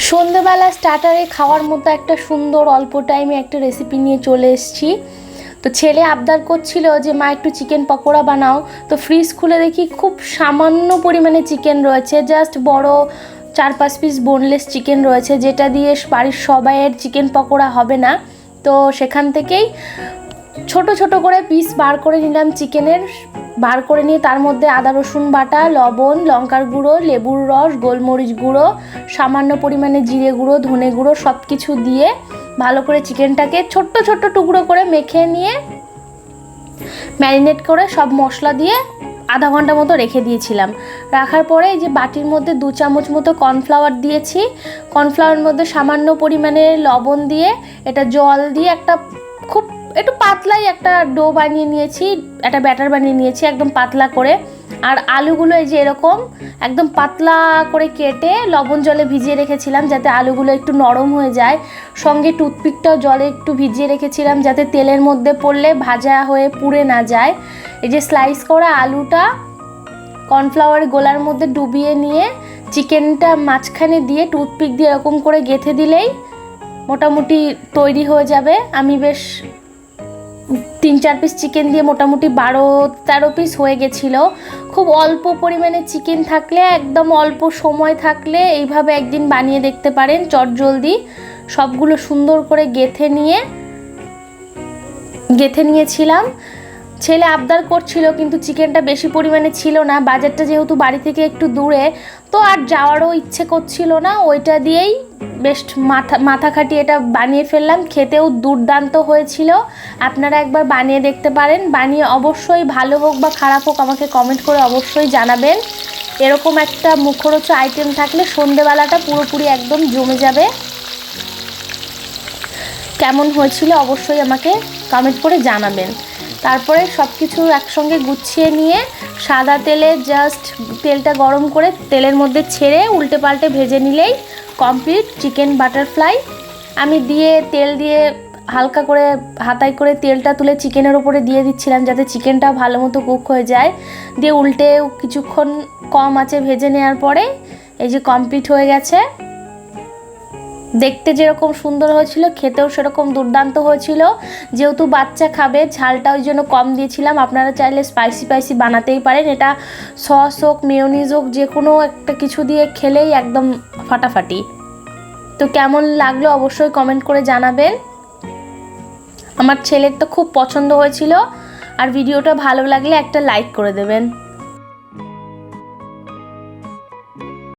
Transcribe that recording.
সন্ধ্যেবেলা স্টার্টারে খাওয়ার মতো একটা সুন্দর অল্প টাইমে একটা রেসিপি নিয়ে চলে এসেছি। তো ছেলে আবদার করছিল যে মা একটু চিকেন পকোড়া বানাও। তো ফ্রিজ খুলে দেখি খুব সামান্য পরিমাণে চিকেন রয়েছে, জাস্ট বড় 4-5 পিস বোনলেস চিকেন রয়েছে, যেটা দিয়ে বাড়ির সবাইয়ের চিকেন পকোড়া হবে না। তো সেখান থেকেই ছোট ছোট করে পিস বার করে নিলাম চিকেনের। বার করে নিয়ে তার মধ্যে আদা রসুন বাটা, লবণ, লঙ্কার গুঁড়ো, লেবুর রস, গোলমরিচ গুঁড়ো, সামান্য পরিমাণে জিরে গুঁড়ো, ধনে গুঁড়ো সব কিছু দিয়ে ভালো করে চিকেনটাকে ছোট্ট ছোট্ট টুকরো করে মেখে নিয়ে ম্যারিনেট করে সব মশলা দিয়ে আধা ঘন্টা মতো রেখে দিয়েছিলাম। রাখার পরে এই যে বাটির মধ্যে 2 চামচ মতো কর্নফ্লাওয়ার দিয়েছি। কর্নফ্লাওয়ারের মধ্যে সামান্য পরিমাণে লবণ দিয়ে এটা জল দিয়ে একটা খুব একটু পাতলাই একটা ডো বানিয়ে নিয়েছি, একটা ব্যাটার বানিয়ে নিয়েছি একদম পাতলা করে। আর আলুগুলো এই যে এরকম একদম পাতলা করে কেটে লবণ জলে ভিজিয়ে রেখেছিলাম যাতে আলুগুলো একটু নরম হয়ে যায়। সঙ্গে টুথপিকটাও জলে একটু ভিজিয়ে রেখেছিলাম যাতে তেলের মধ্যে পড়লে ভাজা হয়ে পুড়ে না যায়। এই যে স্লাইস করা আলুটা কর্নফ্লাওয়ারের গোলার মধ্যে ডুবিয়ে নিয়ে চিকেনটা মাঝখানে দিয়ে টুথপিক দিয়ে এরকম করে গেঁথে দিলেই মোটামুটি তৈরি হয়ে যাবে। আমি বেশ 3-4 পিস চিকেন দিয়ে মোটামুটি 12-13 পিস হয়ে গেছিলো। খুব অল্প পরিমাণে চিকেন থাকলে, একদম অল্প সময় থাকলে এইভাবে একদিন বানিয়ে দেখতে পারেন চটজলদি। সবগুলো সুন্দর করে গেঁথে নিয়েছিলাম। ছেলে আবদার করছিল কিন্তু চিকেনটা বেশি পরিমাণে ছিল না, বাজারটা যেহেতু বাড়ি থেকে একটু দূরে, তো আর যাওয়ারও ইচ্ছে করছিল না। ওইটা দিয়েই বেশ মাথা খাটিয়ে এটা বানিয়ে ফেললাম। খেতেও দুর্দান্ত হয়েছিল। আপনারা একবার বানিয়ে দেখতে পারেন। বানিয়ে অবশ্যই ভালো হোক বা খারাপ হোক আমাকে কমেন্ট করে অবশ্যই জানাবেন। এরকম একটা মুখরোচক আইটেম থাকলে সন্ধেবেলাটা পুরোপুরি একদম জমে যাবে। কেমন হয়েছিল অবশ্যই আমাকে কমেন্ট করে জানাবেন। তারপরে সব কিছু একসঙ্গে গুছিয়ে নিয়ে সাদা তেলে জাস্ট তেলটা গরম করে তেলের মধ্যে ছেড়ে উল্টে পাল্টে ভেজে নিলেই কমপ্লিট চিকেন বাটারফ্লাই। আমি তেল দিয়ে হালকা করে হাতায় করে তেলটা তুলে চিকেনের ওপরে দিয়ে দিচ্ছিলাম যাতে চিকেনটা ভালো মতো কুক হয়ে যায়। দিয়ে উল্টে কিছুক্ষণ কম আঁচে ভেজে নেওয়ার পরে এই যে কমপ্লিট হয়ে গেছে। দেখতে যেরকম সুন্দর হয়েছিল খেতেও সেরকম দুর্দান্ত হয়েছিল। যেহেতু বাচ্চা খাবে ঝালটা ওই জন্য কম দিয়েছিলাম। আপনারা চাইলে স্পাইসি বানাতেই পারেন। এটা সস হোক মেয়োনিজ হোক যে কোনো একটা কিছু দিয়ে খেলেই একদম ফাটাফাটি। তো কেমন লাগলো অবশ্যই কমেন্ট করে জানাবেন। আমার ছেলের তো খুব পছন্দ হয়েছিল। আর ভিডিওটা ভালো লাগলে একটা লাইক করে দেবেন।